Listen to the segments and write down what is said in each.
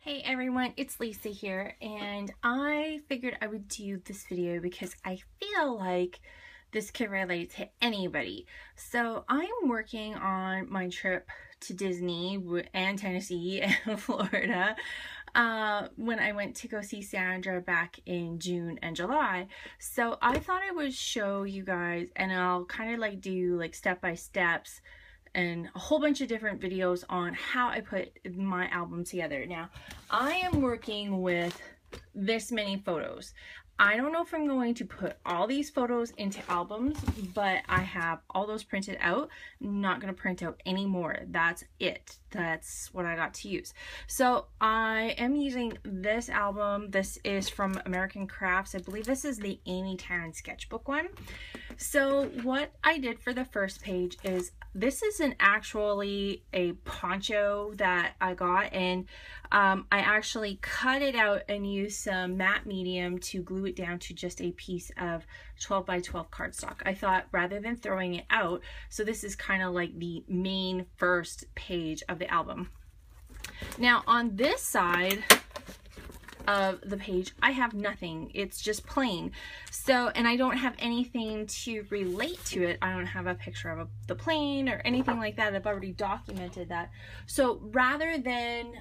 Hey everyone, it's Lisa here, and I figured I would do this video because I feel like this can relate to anybody. So I'm working on my trip to Disney and Tennessee and Florida when I went to go see Sandra back in June and July. So I thought I would show you guys, and I'll kind of like do like step-by-steps and a whole bunch of different videos on how I put my album together. Now, I am working with this many photos. I don't know if I'm going to put all these photos into albums, but I have all those printed out. I'm not going to print out any more. That's it. That's what I got to use. So I am using this album. This is from American Crafts. I believe this is the Amy Tan sketchbook one. So what I did for the first page is this is actually a poncho that I got, and I actually cut it out and used some matte medium to glue it down to just a piece of 12 by 12 cardstock. I thought rather than throwing it out, so this is kind of like the main first page of the album. Now on this side of the page, I have nothing. It's just plain. So, and I don't have anything to relate to it. I don't have a picture of the plane or anything like that. I've already documented that. So rather than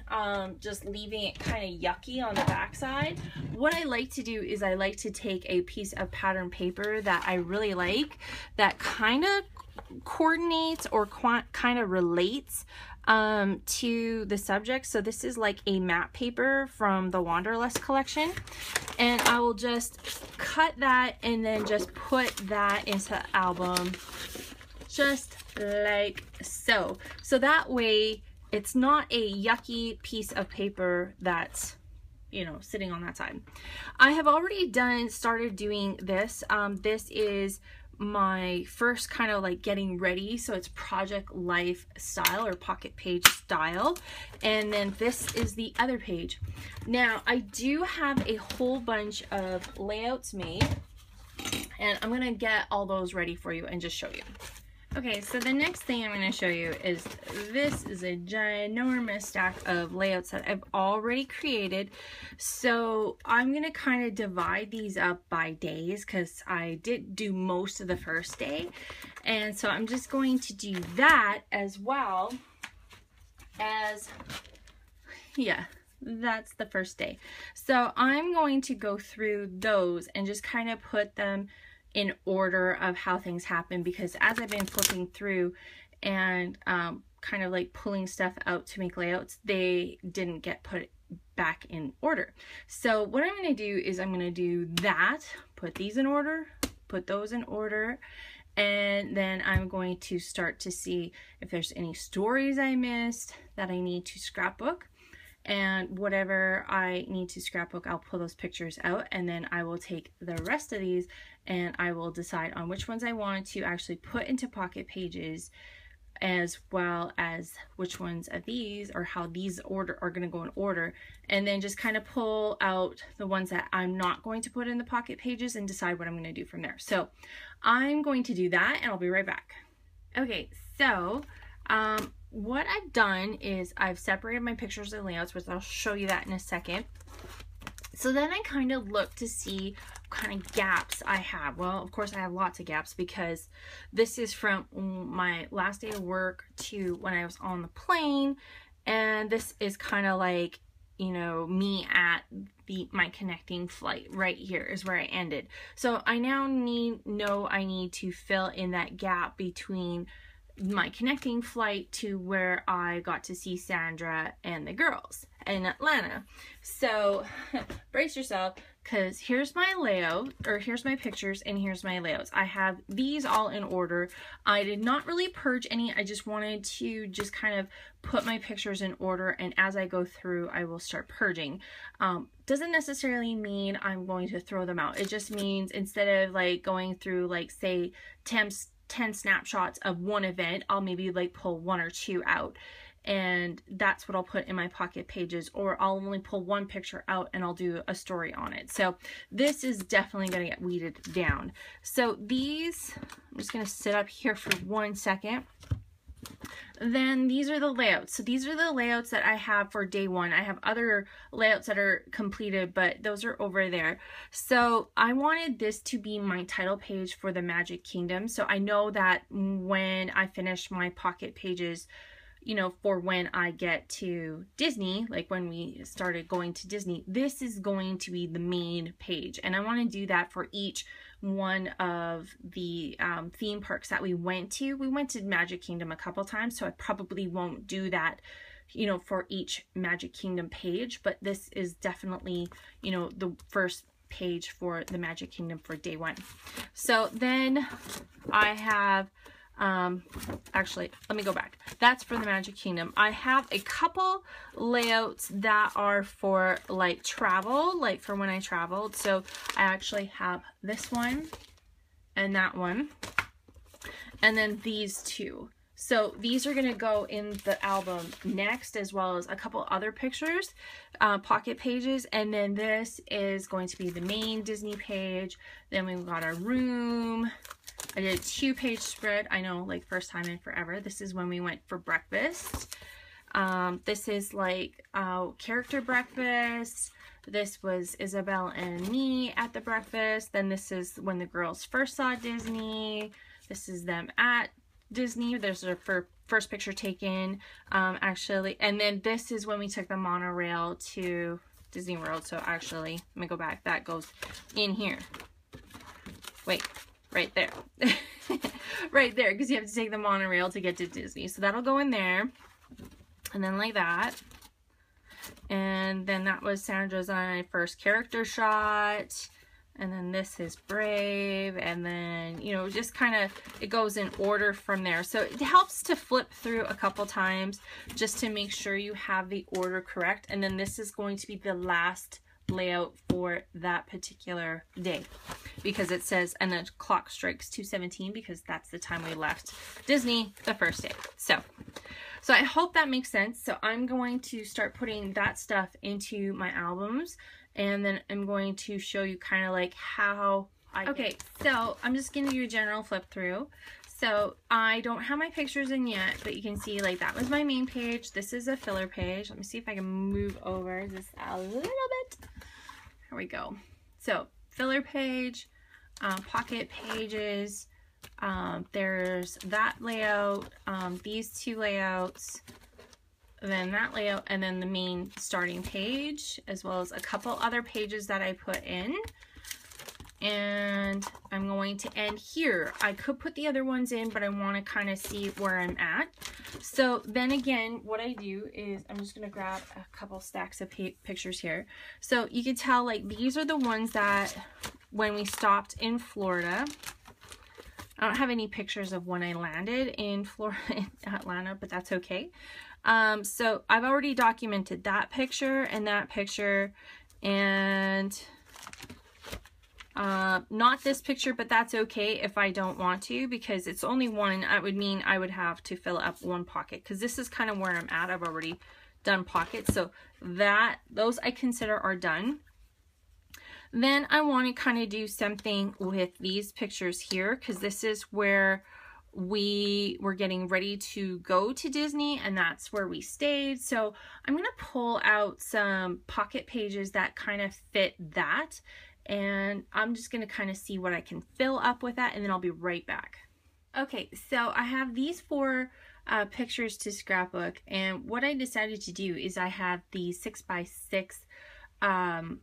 just leaving it kind of yucky on the backside, what I like to do is I like to take a piece of pattern paper that I really like that kind of coordinates or kind of relates to the subject. So this is like a matte paper from the Wanderlust collection, and I will just cut that and then just put that into the album just like so. So that way it's not a yucky piece of paper that's, you know, sitting on that side. I have already started doing this. This is my first kind of like getting ready, so it's project life style or pocket page style, and then this is the other page. Now I do have a whole bunch of layouts made, and I'm gonna get all those ready for you and just show you. Okay, so the next thing I'm going to show you is this is a ginormous stack of layouts that I've already created. So I'm going to kind of divide these up by days because I did do most of the first day. And so I'm just going to do that as well as, yeah, that's the first day. So I'm going to go through those and just kind of put them in order of how things happen, because as I've been flipping through and kind of like pulling stuff out to make layouts, they didn't get put back in order. So what I'm going to do is I'm going to do that, put these in order, put those in order, and then I'm going to start to see if there's any stories I missed that I need to scrapbook. And whatever I need to scrapbook, I'll pull those pictures out, and then I will take the rest of these and I will decide on which ones I want to actually put into pocket pages, as well as which ones of these or how these are going to go in order, and then just kind of pull out the ones that I'm not going to put in the pocket pages and decide what I'm going to do from there. So I'm going to do that and I'll be right back. Okay, so what I've done is I've separated my pictures and layouts, which I'll show you that in a second. So then I kind of look to see what kind of gaps I have. Well, of course I have lots of gaps because this is from my last day of work to when I was on the plane, and this is kind of like, you know, me at my connecting flight. Right here is where I ended. So I now know I need to fill in that gap between my connecting flight to where I got to see Sandra and the girls in Atlanta. So brace yourself, because here's my layout, or here's my pictures and here's my layouts. I have these all in order. I did not really purge any. I just wanted to just kind of put my pictures in order, and as I go through I will start purging. Doesn't necessarily mean I'm going to throw them out. It just means instead of like going through like say 10 snapshots of one event, I'll maybe like pull 1 or 2 out, and that's what I'll put in my pocket pages, or I'll only pull 1 picture out and I'll do a story on it. So this is definitely going to get weeded down. So these, I'm just going to sit up here for 1 second then these are the layouts. So these are the layouts that I have for day one. I have other layouts that are completed, but those are over there. So I wanted this to be my title page for the Magic Kingdom. So I know that when I finish my pocket pages, you know, for when I get to Disney, like when we started going to Disney, this is going to be the main page. And I want to do that for each one of the theme parks that we went to. We went to Magic Kingdom a couple times, so I probably won't do that, you know, for each Magic Kingdom page, but this is definitely, you know, the first page for the Magic Kingdom for day one. So then I have actually, let me go back. That's for the Magic Kingdom. I have a couple layouts that are for like travel, like for when I traveled. So I actually have this one and that one, and then these two. So these are going to go in the album next, as well as a couple other pictures, pocket pages. And then this is going to be the main Disney page. Then we've got our room. I did a 2-page spread. I know, like first time in forever. This is when we went for breakfast. This is like character breakfast. This was Isabel and me at the breakfast. Then this is when the girls first saw Disney. This is them at Disney. There's a first picture taken, actually. And then this is when we took the monorail to Disney World. So actually, let me go back. That goes in here. Wait. Right there. Right there, because you have to take the monorail to get to Disney. So that'll go in there. And then like that. And then that was Sandra's and my first character shot. And then this is Brave. And then, you know, just kind of, it goes in order from there. So it helps to flip through a couple times just to make sure you have the order correct. And then this is going to be the last layout for that particular day, because it says, and the clock strikes 2:17 because that's the time we left Disney the first day. So I hope that makes sense. So I'm going to start putting that stuff into my albums, and then I'm going to show you kind of like how okay, so I'm just going to do a general flip through. So I don't have my pictures in yet, but you can see like that was my main page. This is a filler page. Let me see if I can move over this a little bit. Here we go. So filler page, pocket pages, there's that layout, these two layouts, then that layout, and then the main starting page, as well as a couple other pages that I put in. And I'm going to end here. I could put the other ones in, but I want to kind of see where I'm at. So then again, what I do is I'm just going to grab a couple stacks of pictures here. So you can tell like these are the ones that when we stopped in Florida. I don't have any pictures of when I landed in Florida, in Atlanta, but that's okay. So I've already documented that picture and that picture, and not this picture, but that's okay if I don't want to, because it's only one. That would mean I would have to fill up one pocket, because this is kind of where I'm at. I've already done pockets, so those I consider are done. Then I want to kind of do something with these pictures here, because this is where we were getting ready to go to Disney, and that's where we stayed. So I'm going to pull out some pocket pages that kind of fit that, and I'm just going to kind of see what I can fill up with that, and then I'll be right back. Okay, so I have these 4 pictures to scrapbook, and what I decided to do is I have these 6x6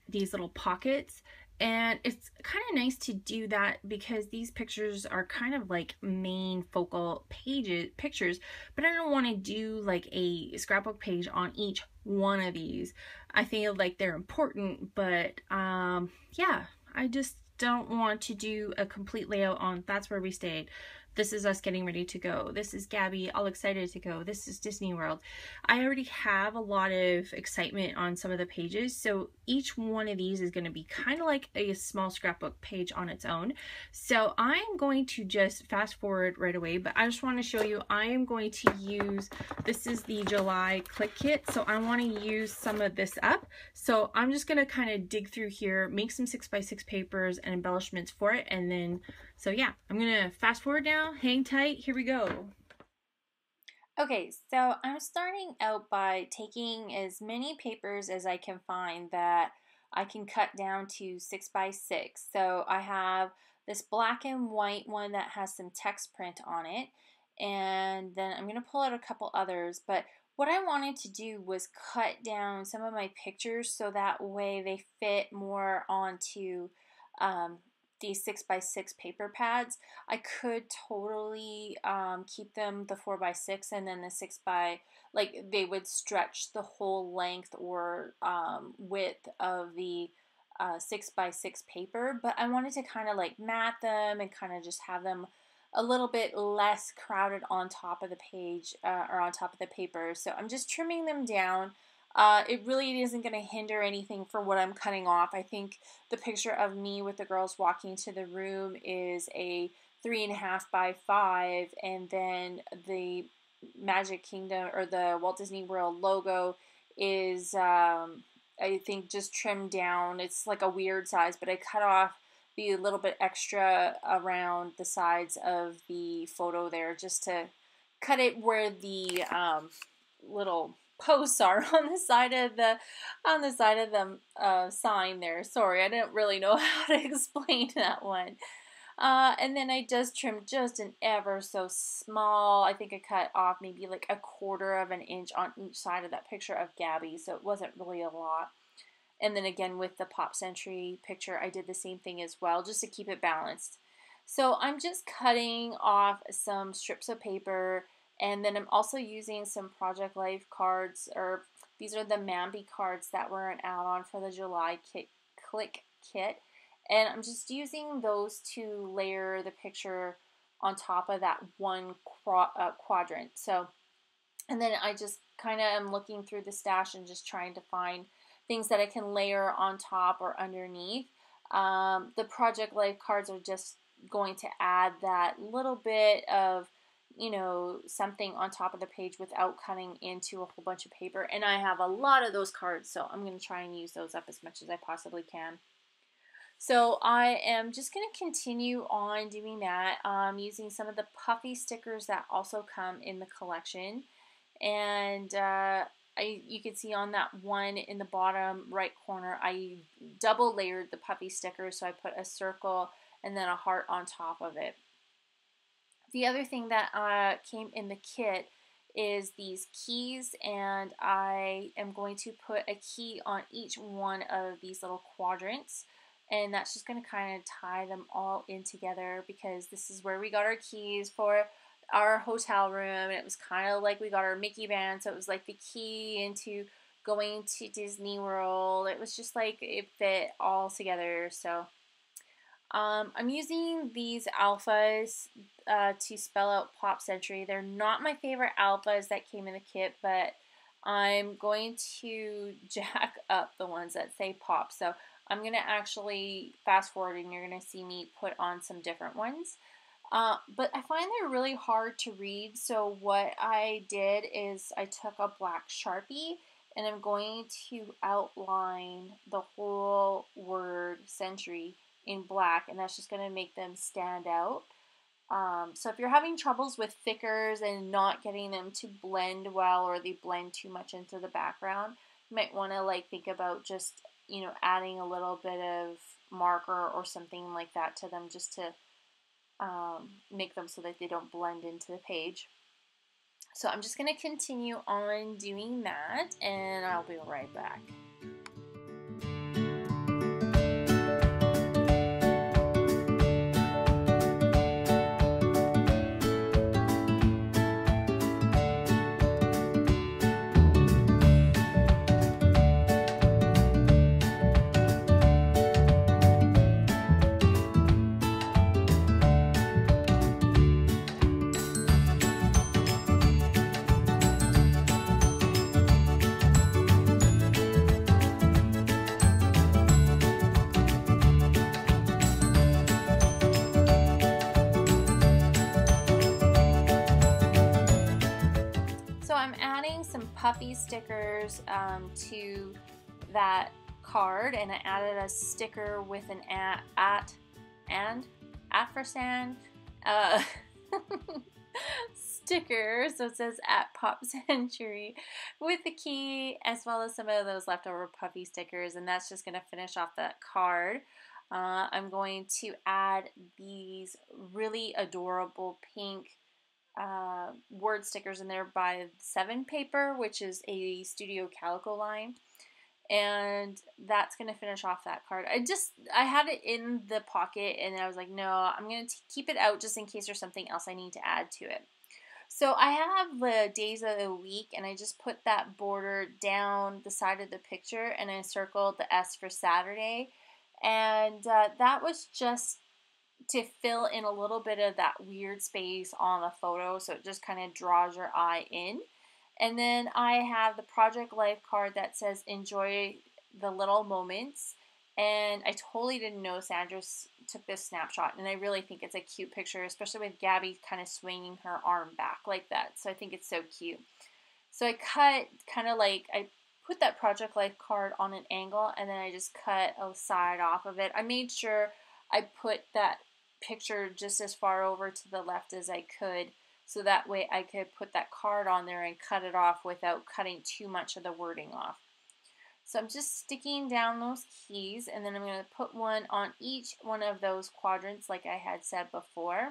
these little pockets, and it's kind of nice to do that because these pictures are kind of like main focal pictures, but I don't want to do like a scrapbook page on each one of these. I feel like they're important, but yeah, I just don't want to do a complete layout on that's where we stayed. This is us getting ready to go. This is Gabby all excited to go. This is Disney World. I already have a lot of excitement on some of the pages, so each one of these is going to be kind of like a small scrapbook page on its own. So I'm going to just fast forward right away, but I just want to show you I am going to use, this is the July click kit, so I want to use some of this up. So I'm just going to kind of dig through here, make some 6x6 papers and embellishments for it, and then so yeah, I'm gonna fast forward now, hang tight, here we go. Okay, so I'm starting out by taking as many papers as I can find that I can cut down to 6 by 6. So I have this black and white one that has some text print on it, and then I'm going to pull out a couple others. But what I wanted to do was cut down some of my pictures so that way they fit more onto um, these 6 by 6 paper pads. I could totally keep them the 4 by 6 and then the 6 by, like they would stretch the whole length or width of the 6 by 6 paper, but I wanted to kind of like mat them and kind of just have them a little bit less crowded on top of the page or on top of the paper. So I'm just trimming them down. It really isn't going to hinder anything for what I'm cutting off. I think the picture of me with the girls walking to the room is a 3.5 by 5, and then the Magic Kingdom or the Walt Disney World logo is I think just trimmed down. It's like a weird size, but I cut off the little bit extra around the sides of the photo there just to cut it where the little posts are on the side of the sign there. Sorry, I didn't really know how to explain that one. And then I just trimmed just an ever so small, I think I cut off maybe like 1/4 of an inch on each side of that picture of Gabby, so it wasn't really a lot. And then again with the Pop Century picture, I did the same thing as well, just to keep it balanced. So I'm just cutting off some strips of paper, and then I'm also using some Project Life cards, or these are the Mambi cards that were an add-on for the July Click Kit. And I'm just using those to layer the picture on top of that one quadrant. So, and then I just kind of am looking through the stash and just trying to find things that I can layer on top or underneath. The Project Life cards are just going to add that little bit of, you know, something on top of the page without cutting into a whole bunch of paper. And I have a lot of those cards, so I'm going to try and use those up as much as I possibly can. So I am just going to continue on doing that, using some of the puffy stickers that also come in the collection. And you can see on that one in the bottom right corner, I double layered the puffy stickers, so I put a circle and then a heart on top of it. The other thing that came in the kit is these keys, and I am going to put a key on each one of these little quadrants, and that's just going to kind of tie them all in together, because this is where we got our keys for our hotel room, and it was kind of like we got our Mickey band, so it was like the key into going to Disney World. It was just like it fit all together. So I'm using these alphas to spell out Pop Century. They're not my favorite alphas that came in the kit, but I'm going to jack up the ones that say Pop. So I'm going to actually fast forward and you're going to see me put on some different ones. But I find they're really hard to read, so what I did is I took a black Sharpie and I'm going to outline the whole word century in black, and that's just going to make them stand out. So if you're having troubles with thickers and not getting them to blend well, or they blend too much into the background, you might want to like think about just, you know, adding a little bit of marker or something like that to them, just to make them so that they don't blend into the page. So I'm just going to continue on doing that, and I'll be right back. I'm adding some puffy stickers to that card, and I added a sticker with an at for sand sticker, so it says at Pop Century, with the key, as well as some of those leftover puffy stickers, and that's just going to finish off that card. I'm going to add these really adorable pink word stickers in there by 7 paper, which is a Studio Calico line, and that's going to finish off that card. I had it in the pocket, and I was like, no, I'm going to keep it out just in case there's something else I need to add to it. So I have the days of the week, and I just put that border down the side of the picture, and I circled the S for Saturday, and that was just to fill in a little bit of that weird space on the photo, so it just kind of draws your eye in. And then I have the Project Life card that says enjoy the little moments, and I totally didn't know Sandra took this snapshot, and I really think it's a cute picture, especially with Gabby kind of swinging her arm back like that, so I think it's so cute. So I cut I put that Project Life card on an angle, and then I just cut a side off of it. I made sure I put that picture just as far over to the left as I could, so that way I could put that card on there and cut it off without cutting too much of the wording off. So I'm just sticking down those keys, and then I'm going to put one on each one of those quadrants like I had said before.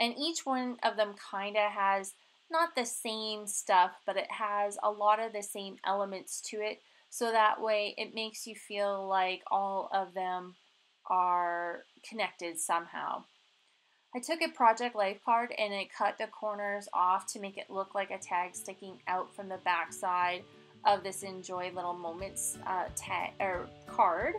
And each one of them kind of has not the same stuff, but it has a lot of the same elements to it, so that way it makes you feel like all of them are connected somehow. I took a Project Life card and I cut the corners off to make it look like a tag sticking out from the back side of this Enjoy Little Moments card.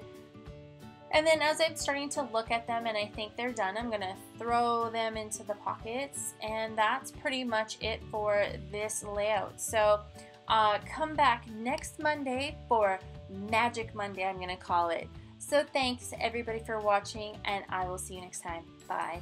And then as I'm starting to look at them and I think they're done, I'm going to throw them into the pockets, and that's pretty much it for this layout. So come back next Monday for Magic Monday, I'm going to call it. So thanks everybody for watching, and I will see you next time. Bye.